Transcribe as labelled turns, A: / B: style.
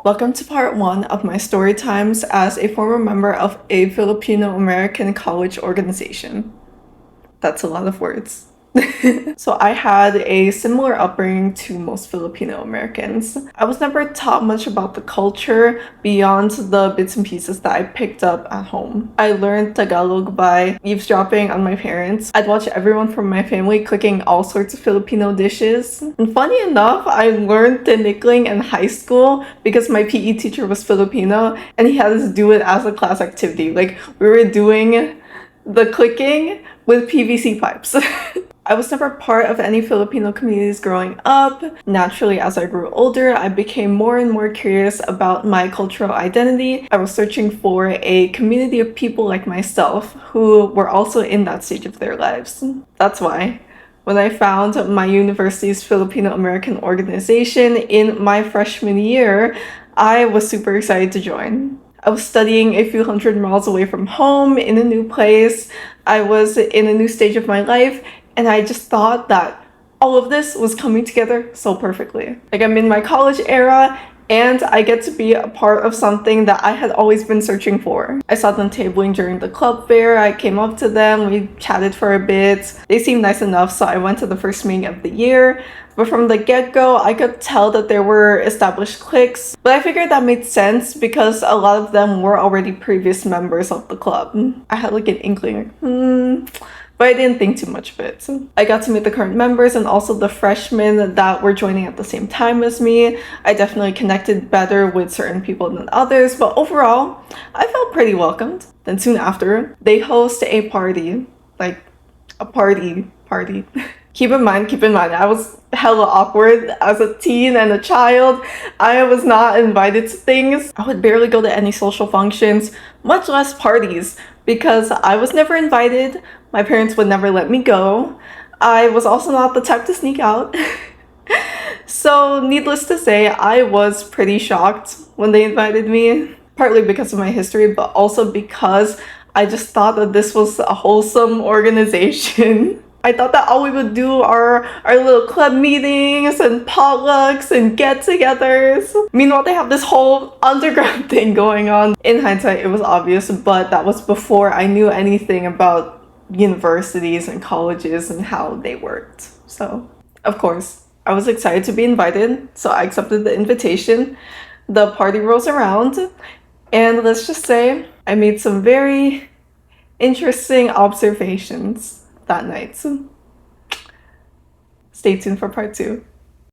A: Welcome to part one of my story times as a former member of a Filipino-American college organization. That's a lot of words. So I had a similar upbringing to most Filipino Americans. I was never taught much about the culture beyond the bits and pieces that I picked up at home. I learned Tagalog by eavesdropping on my parents. I'd watch everyone from my family cooking all sorts of Filipino dishes. And funny enough, I learned tinikling in high school because my PE teacher was Filipino and he had us do it as a class activity. Like, we were doing the clicking with PVC pipes. I was never part of any Filipino communities growing up. Naturally, as I grew older, I became more and more curious about my cultural identity. I was searching for a community of people like myself who were also in that stage of their lives. That's why when I found my university's Filipino-American organization in my freshman year, I was super excited to join. I was studying a few hundred miles away from home in a new place. I was in a new stage of my life, and I just thought that all of this was coming together so perfectly. Like, I'm in my college era, and I get to be a part of something that I had always been searching for. I saw them tabling during the club fair. I came up to them, we chatted for a bit. They seemed nice enough, so I went to the first meeting of the year. But from the get-go, I could tell that there were established cliques. But I figured that made sense because a lot of them were already previous members of the club. I had like an inkling, but I didn't think too much of it. I got to meet the current members and also the freshmen that were joining at the same time as me. I definitely connected better with certain people than others, but overall, I felt pretty welcomed. Then soon after, they host a party, like a party. Keep in mind, I was hella awkward as a teen and a child. I was not invited to things. I would barely go to any social functions, much less parties, because I was never invited. My parents would never let me go. I was also not the type to sneak out. So needless to say, I was pretty shocked when they invited me, partly because of my history, but also because I just thought that this was a wholesome organization. I thought that all we would do are our little club meetings and potlucks and get-togethers. Meanwhile, they have this whole underground thing going on. In hindsight, it was obvious, but that was before I knew anything about universities and colleges and how they worked. So, of course, I was excited to be invited, so I accepted the invitation. The party rolls around, and let's just say I made some very interesting observations that night. Stay tuned for part two.